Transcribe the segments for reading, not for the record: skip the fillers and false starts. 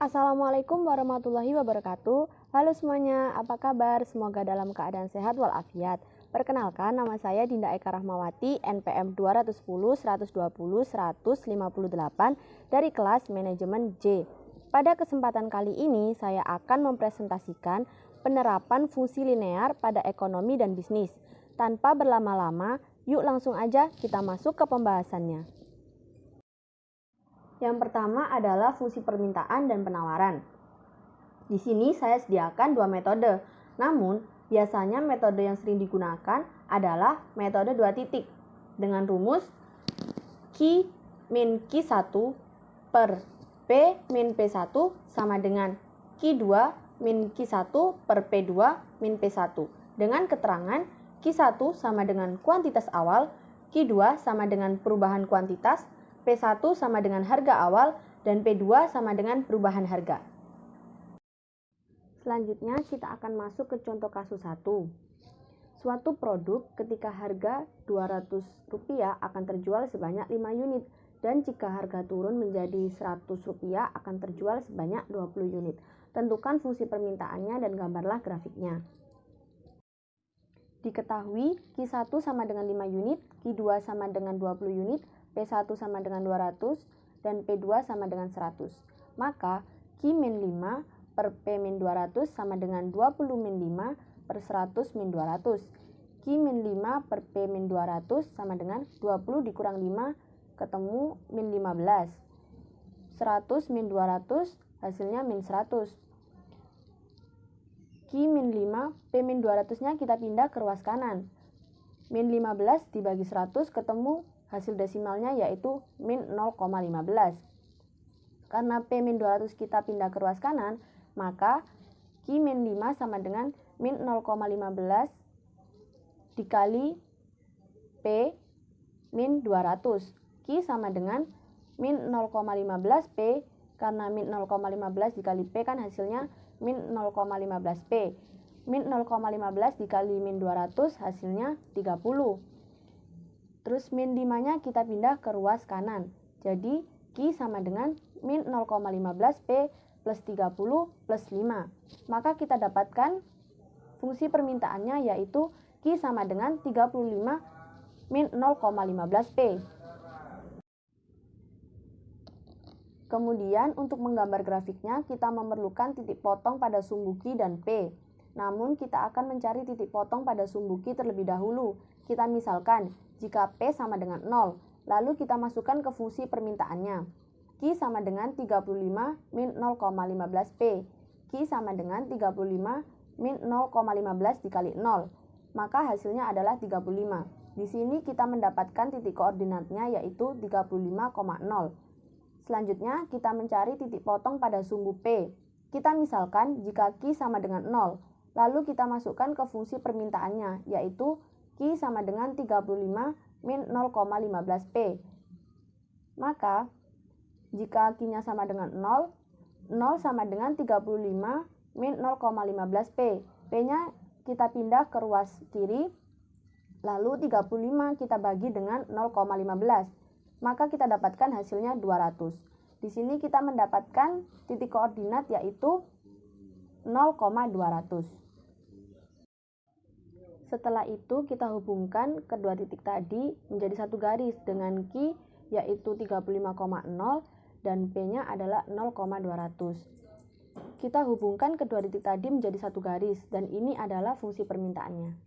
Assalamualaikum warahmatullahi wabarakatuh. Halo semuanya, apa kabar? Semoga dalam keadaan sehat walafiat. Perkenalkan, nama saya Dinda Eka Rahmawati, NPM 210 120 158 dari kelas Manajemen J. Pada kesempatan kali ini, saya akan mempresentasikan penerapan fungsi linear pada ekonomi dan bisnis. Tanpa berlama-lama, yuk langsung aja kita masuk ke pembahasannya. Yang pertama adalah fungsi permintaan dan penawaran. Di sini saya sediakan dua metode. Namun, biasanya metode yang sering digunakan adalah metode 2 titik dengan rumus Q min Q1 per P min P1 sama dengan Q2 min Q1 per P2 min P1 dengan keterangan Q1 sama dengan kuantitas awal, Q2 sama dengan perubahan kuantitas, P1 sama dengan harga awal, dan P2 sama dengan perubahan harga. Selanjutnya kita akan masuk ke contoh kasus 1. Suatu produk ketika harga Rp200 akan terjual sebanyak 5 unit, dan jika harga turun menjadi Rp100 akan terjual sebanyak 20 unit. Tentukan fungsi permintaannya dan gambarlah grafiknya. Diketahui Q1 sama dengan 5 unit, Q2 sama dengan 20 unit, P1 sama dengan 200, dan P2 sama dengan 100. Maka Q min 5 per P min 200 sama dengan 20 min 5 per 100 min 200. Q min 5 per P min 200 sama dengan 20 dikurang 5 ketemu min 15. 100 min 200 hasilnya min 100. Q min 5, P min 200 nya kita pindah ke ruas kanan. Min 15 dibagi 100 ketemu hasil desimalnya yaitu min 0,15. Karena P min 200 kita pindah ke ruas kanan, maka Q min 5 sama dengan min 0,15 dikali P min 200. Q sama dengan min 0,15 P, karena min 0,15 dikali P kan hasilnya min 0,15 P. Min 0,15 dikali min 200 hasilnya 30. Terus min 5-nya kita pindah ke ruas kanan. Jadi Q sama dengan min 0,15 P plus 30 plus 5. Maka kita dapatkan fungsi permintaannya yaitu Q sama dengan 35 min 0,15 P. Kemudian untuk menggambar grafiknya kita memerlukan titik potong pada sumbu Q dan P. Namun kita akan mencari titik potong pada sumbu Q terlebih dahulu. Kita misalkan jika P sama dengan 0, lalu kita masukkan ke fungsi permintaannya. Q sama dengan 35 min 0,15 P. Q sama dengan 35 min 0,15 dikali 0. Maka hasilnya adalah 35. Di sini kita mendapatkan titik koordinatnya yaitu 35,0. Selanjutnya kita mencari titik potong pada sumbu P. Kita misalkan jika Q sama dengan 0, lalu kita masukkan ke fungsi permintaannya yaitu Q sama dengan 35 min 0,15 P. Maka jika Q-nya sama dengan 0, 0 sama dengan 35 min 0,15 P. P-nya kita pindah ke ruas kiri, lalu 35 kita bagi dengan 0,15. Maka kita dapatkan hasilnya 200. Di sini kita mendapatkan titik koordinat yaitu 0,200. Setelah itu kita hubungkan kedua titik tadi menjadi satu garis dengan Q yaitu 35,0 dan P-nya adalah 0,200. Kita hubungkan kedua titik tadi menjadi satu garis dan ini adalah fungsi permintaannya.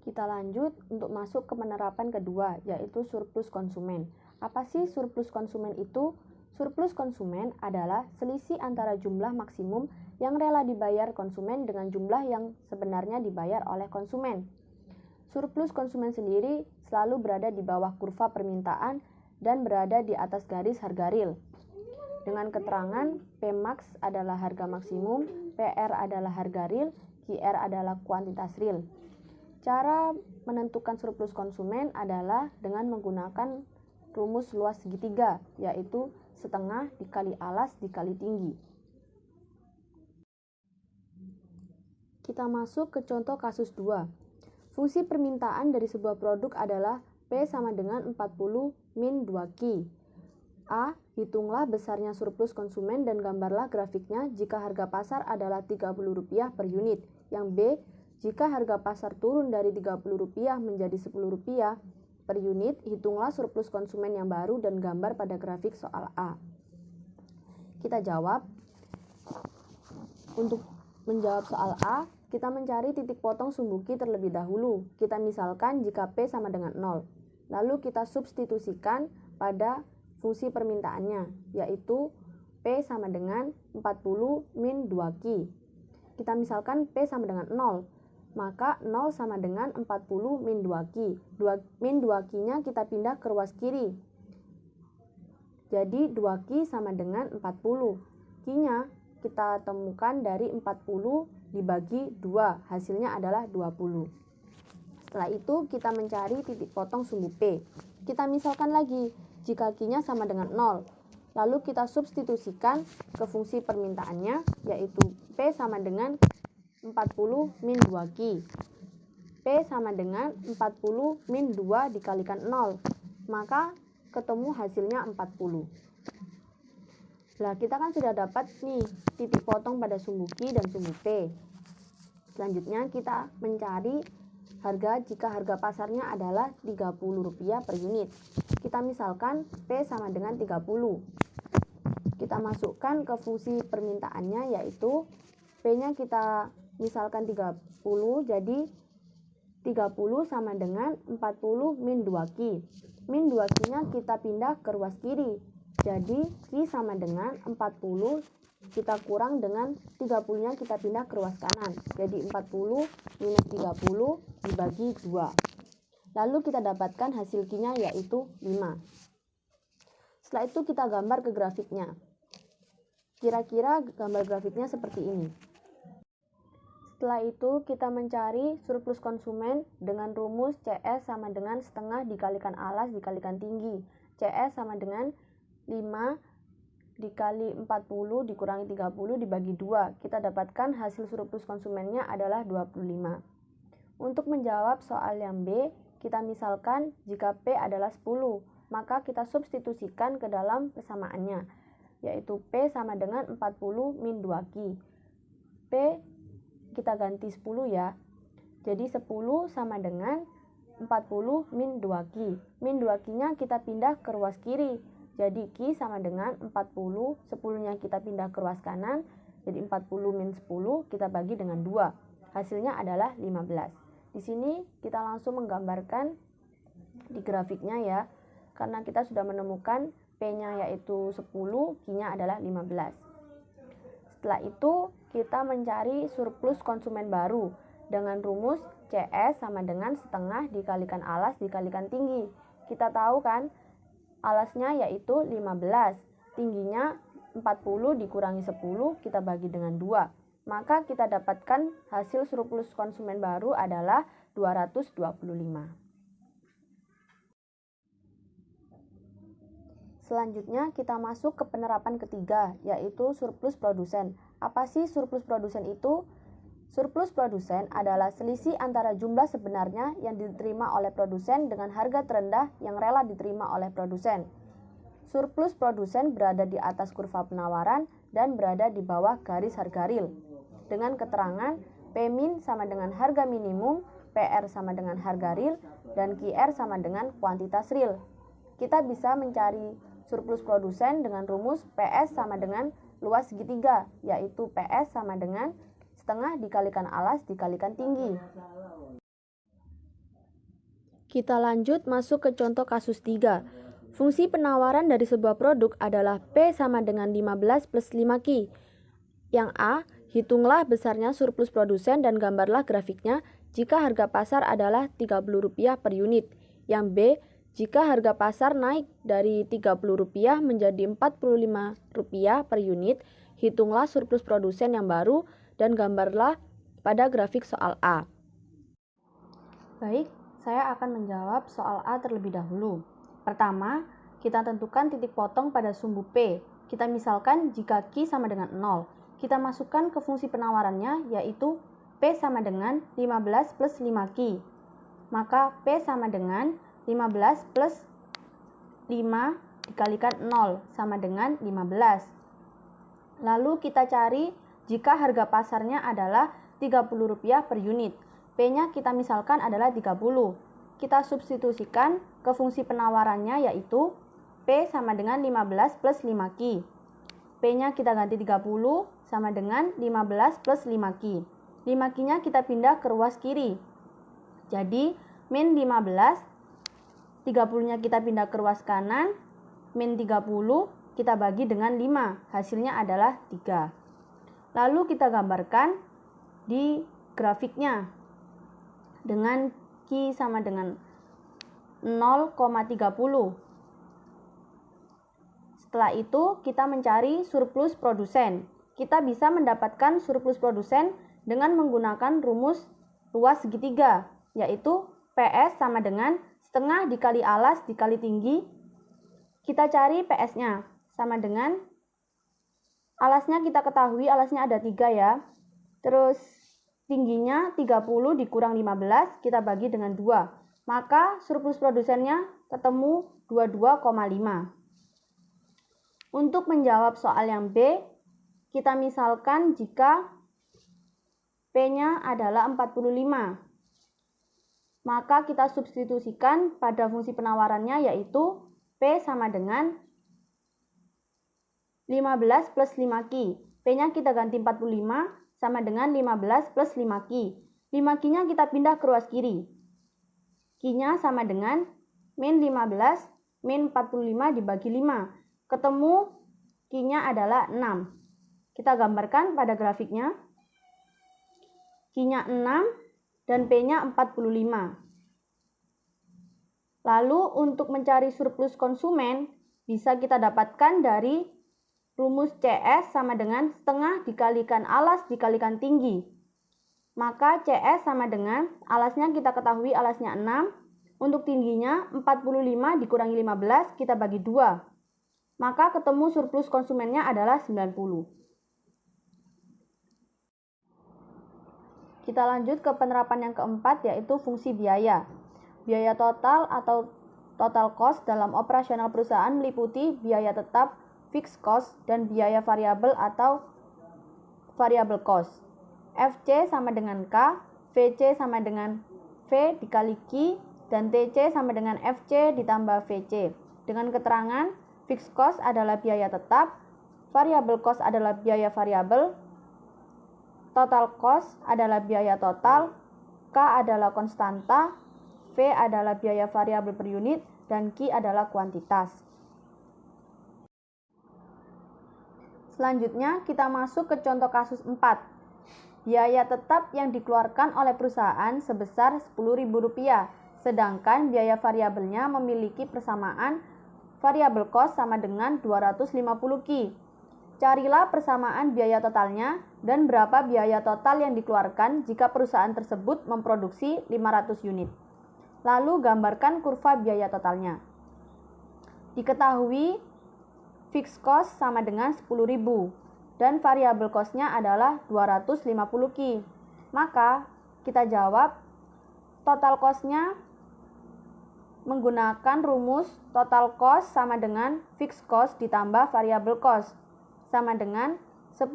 Kita lanjut untuk masuk ke penerapan kedua yaitu surplus konsumen. Apa sih surplus konsumen itu? Surplus konsumen adalah selisih antara jumlah maksimum yang rela dibayar konsumen dengan jumlah yang sebenarnya dibayar oleh konsumen. Surplus konsumen sendiri selalu berada di bawah kurva permintaan dan berada di atas garis harga real. Dengan keterangan Pmax adalah harga maksimum, PR adalah harga real, QR adalah kuantitas real. Cara menentukan surplus konsumen adalah dengan menggunakan rumus luas segitiga, yaitu setengah dikali alas dikali tinggi. Kita masuk ke contoh kasus 2. Fungsi permintaan dari sebuah produk adalah P sama dengan 40 min 2Q. A Hitunglah besarnya surplus konsumen dan gambarlah grafiknya jika harga pasar adalah Rp30 per unit. Yang B, jika harga pasar turun dari Rp30 menjadi Rp10 per unit, hitunglah surplus konsumen yang baru dan gambar pada grafik soal A. Kita jawab. Untuk menjawab soal A, kita mencari titik potong sumbuki terlebih dahulu. Kita misalkan jika P sama dengan 0. Lalu kita substitusikan pada fungsi permintaannya, yaitu P sama dengan 40 min 2Q. Kita misalkan P sama dengan 0, maka 0 sama dengan 40 min 2Q. Min 2Q-nya kita pindah ke ruas kiri. Jadi 2Q sama dengan 40. Q-nya kita temukan dari 40 dibagi 2, hasilnya adalah 20. Setelah itu kita mencari titik potong sumbu P. Kita misalkan lagi, jika Q-nya sama dengan 0, lalu kita substitusikan ke fungsi permintaannya, yaitu P sama dengan 40 min 2Q. P sama dengan 40 min 2 dikalikan 0, maka ketemu hasilnya 40. Nah, kita kan sudah dapat nih titik potong pada sumbu Q dan sumbu P. Selanjutnya kita mencari harga jika harga pasarnya adalah Rp30 per unit. Kita misalkan P sama dengan 30. Kita masukkan ke fungsi permintaannya, yaitu P-nya kita misalkan 30, jadi 30 sama dengan 40 min 2Q. Min 2Q-nya kita pindah ke ruas kiri. Jadi Q sama dengan 40, kita kurang dengan 30-nya kita pindah ke ruas kanan. Jadi 40 minus 30 dibagi 2. Lalu kita dapatkan hasil Q-nya yaitu 5. Setelah itu kita gambar ke grafiknya. Kira-kira gambar grafiknya seperti ini. Setelah itu kita mencari surplus konsumen dengan rumus CS sama dengan setengah dikalikan alas dikalikan tinggi. CS sama dengan 5 dikali 40 dikurangi 30 dibagi 2. Kita dapatkan hasil surplus konsumennya adalah 25. Untuk menjawab soal yang B, kita misalkan jika P adalah 10, maka kita substitusikan ke dalam persamaannya, yaitu P sama dengan 40 min 2Q. P kita ganti 10 ya. Jadi 10 sama dengan 40 min 2Q. Min 2Q-nya kita pindah ke ruas kiri. Jadi Q sama dengan 40, 10-nya kita pindah ke ruas kanan, jadi 40 min 10 kita bagi dengan 2. Hasilnya adalah 15. Di sini kita langsung menggambarkan di grafiknya ya, karena kita sudah menemukan P-nya yaitu 10, Q-nya adalah 15. Setelah itu kita mencari surplus konsumen baru dengan rumus CS sama dengan setengah dikalikan alas dikalikan tinggi. Kita tahu kan, alasnya yaitu 15, tingginya 40 dikurangi 10, kita bagi dengan 2. Maka kita dapatkan hasil surplus konsumen baru adalah 225. Selanjutnya kita masuk ke penerapan ketiga, yaitu surplus produsen. Apa sih surplus produsen itu? Surplus produsen adalah selisih antara jumlah sebenarnya yang diterima oleh produsen dengan harga terendah yang rela diterima oleh produsen. Surplus produsen berada di atas kurva penawaran dan berada di bawah garis harga real. Dengan keterangan P min sama dengan harga minimum, PR sama dengan harga real, dan QR sama dengan kuantitas real. Kita bisa mencari surplus produsen dengan rumus PS sama dengan luas segitiga, yaitu PS sama dengan setengah dikalikan alas dikalikan tinggi. Kita lanjut masuk ke contoh kasus 3. Fungsi penawaran dari sebuah produk adalah P sama dengan 15 plus 5Q. Yang A, hitunglah besarnya surplus produsen dan gambarlah grafiknya jika harga pasar adalah Rp30 per unit. Yang B, jika harga pasar naik dari Rp30 menjadi Rp45 per unit, hitunglah surplus produsen yang baru dan gambarlah pada grafik soal A. Baik, saya akan menjawab soal A terlebih dahulu. Pertama, kita tentukan titik potong pada sumbu P. Kita misalkan jika Q sama dengan 0. Kita masukkan ke fungsi penawarannya, yaitu P sama dengan 15 plus 5Q. Maka P sama dengan 15 plus 5 dikalikan 0 sama dengan 15. Lalu kita cari jika harga pasarnya adalah Rp30 per unit. P-nya kita misalkan adalah 30. Kita substitusikan ke fungsi penawarannya yaitu P sama dengan 15 plus 5Q. P-nya kita ganti 30 sama dengan 15 plus 5Q. 5Q-nya kita pindah ke ruas kiri. Jadi min 15, 30-nya kita pindah ke ruas kanan, min 30 kita bagi dengan 5, hasilnya adalah 3. Lalu kita gambarkan di grafiknya dengan Q sama dengan 0,30. Setelah itu kita mencari surplus produsen. Kita bisa mendapatkan surplus produsen dengan menggunakan rumus ruas segitiga, yaitu PS sama dengan setengah dikali alas dikali tinggi. Kita cari PS-nya sama dengan alasnya kita ketahui alasnya ada 3 ya. Terus tingginya 30 dikurang 15 kita bagi dengan 2. Maka surplus produsennya ketemu 22,5. Untuk menjawab soal yang B, kita misalkan jika P-nya adalah 45. Maka kita substitusikan pada fungsi penawarannya yaitu P sama dengan 15 plus 5Q. P-nya kita ganti 45 sama dengan 15 plus 5Q. 5Q-nya kita pindah ke ruas kiri. Q-nya sama dengan min 15 min 45 dibagi 5. Ketemu Q-nya adalah 6. Kita gambarkan pada grafiknya. Q-nya 6 dan P-nya 45. Lalu untuk mencari surplus konsumen bisa kita dapatkan dari rumus CS sama dengan setengah dikalikan alas dikalikan tinggi. Maka CS sama dengan alasnya kita ketahui alasnya 6. Untuk tingginya 45 dikurangi 15 kita bagi 2. Maka ketemu surplus konsumennya adalah 90. Kita lanjut ke penerapan yang keempat yaitu fungsi biaya. Biaya total atau total cost dalam operasional perusahaan meliputi biaya tetap, fixed cost, dan biaya variabel atau variable cost. FC sama dengan K, VC sama dengan V dikali Q, dan TC sama dengan FC ditambah VC. Dengan keterangan, fixed cost adalah biaya tetap, variable cost adalah biaya variabel, total cost adalah biaya total, K adalah konstanta, V adalah biaya variabel per unit, dan Q adalah kuantitas. Selanjutnya kita masuk ke contoh kasus 4. Biaya tetap yang dikeluarkan oleh perusahaan sebesar Rp10.000, sedangkan biaya variabelnya memiliki persamaan variable cost sama dengan 250Q. Carilah persamaan biaya totalnya dan berapa biaya total yang dikeluarkan jika perusahaan tersebut memproduksi 500 unit. Lalu gambarkan kurva biaya totalnya. Diketahui fixed cost sama dengan 10.000 dan variable cost-nya adalah 250Q. Maka kita jawab total cost-nya menggunakan rumus total cost sama dengan fixed cost ditambah variable cost sama dengan 10.000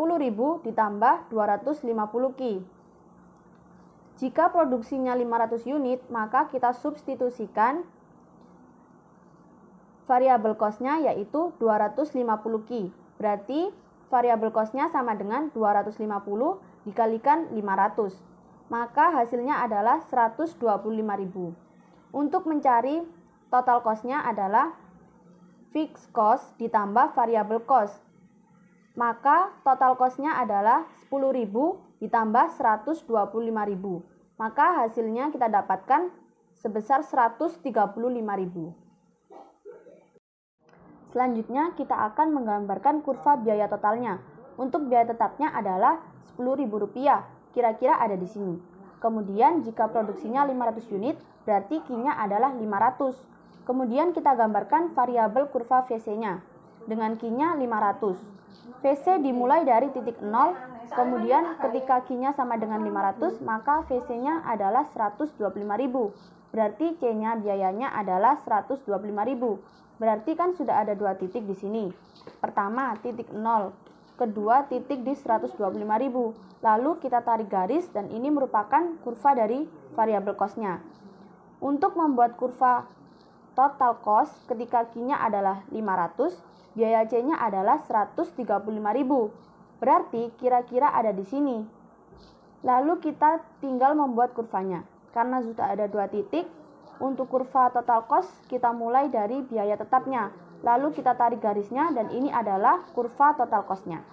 ditambah 250Q. Jika produksinya 500 unit, maka kita substitusikan variable cost-nya yaitu 250Q. Berarti variable cost-nya sama dengan 250 dikalikan 500. Maka hasilnya adalah 125.000. Untuk mencari total cost-nya adalah fixed cost ditambah variable cost. Maka total cost-nya adalah 10.000 ditambah 125.000. Maka hasilnya kita dapatkan sebesar 135.000. Selanjutnya kita akan menggambarkan kurva biaya totalnya. Untuk biaya tetapnya adalah Rp10.000. Kira-kira ada di sini. Kemudian jika produksinya 500 unit, berarti Q-nya adalah 500. Kemudian kita gambarkan variabel kurva VC-nya. Dengan Q-nya 500. VC dimulai dari titik 0, kemudian ketika Q-nya sama dengan 500, maka VC-nya adalah 125.000. Berarti C-nya biayanya adalah 125.000. Berarti kan sudah ada 2 titik di sini. Pertama, titik 0. Kedua, titik di 125.000. Lalu kita tarik garis dan ini merupakan kurva dari variabel cost-nya. Untuk membuat kurva total cost ketika Q-nya adalah 500, biaya C-nya adalah 135.000. Berarti kira-kira ada di sini. Lalu kita tinggal membuat kurvanya. Karena sudah ada 2 titik, untuk kurva total cost kita mulai dari biaya tetapnya. Lalu kita tarik garisnya dan ini adalah kurva total cost-nya.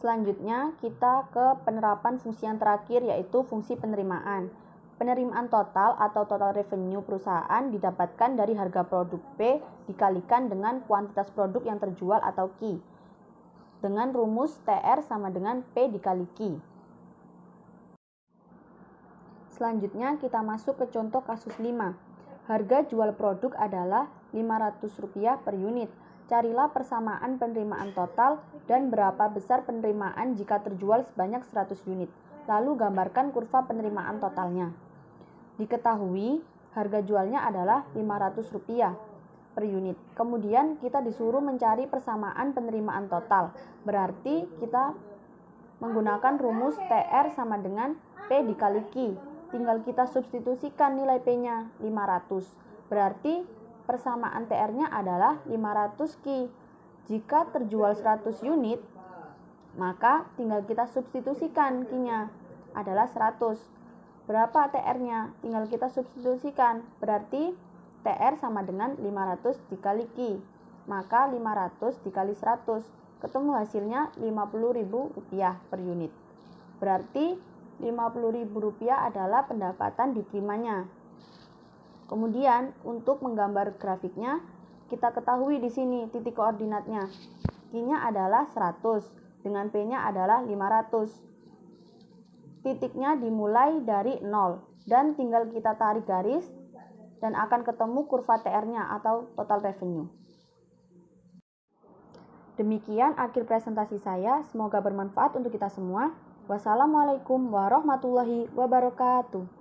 Selanjutnya kita ke penerapan fungsi yang terakhir, yaitu fungsi penerimaan. Penerimaan total atau total revenue perusahaan didapatkan dari harga produk P dikalikan dengan kuantitas produk yang terjual atau Q, dengan rumus TR sama dengan P dikali Q. Selanjutnya kita masuk ke contoh kasus 5. Harga jual produk adalah Rp500 per unit. Carilah persamaan penerimaan total dan berapa besar penerimaan jika terjual sebanyak 100 unit. Lalu gambarkan kurva penerimaan totalnya. Diketahui harga jualnya adalah Rp500 per unit. Kemudian kita disuruh mencari persamaan penerimaan total. Berarti kita menggunakan rumus TR sama dengan P dikali Q. Tinggal kita substitusikan nilai P-nya 500. Berarti persamaan TR-nya adalah 500 Q. Jika terjual 100 unit, maka tinggal kita substitusikan Q-nya adalah 100. Berapa TR-nya? Tinggal kita substitusikan. Berarti TR sama dengan 500 dikali Q. Maka 500 dikali 100. Ketemu hasilnya Rp50.000 per unit. Berarti Rp50.000 adalah pendapatan diterimanya. Kemudian untuk menggambar grafiknya, kita ketahui di sini titik koordinatnya. Q-nya adalah 100, dengan P-nya adalah 500. Titiknya dimulai dari 0 dan tinggal kita tarik garis dan akan ketemu kurva TR-nya atau total revenue. Demikian akhir presentasi saya, semoga bermanfaat untuk kita semua. Wassalamualaikum warahmatullahi wabarakatuh.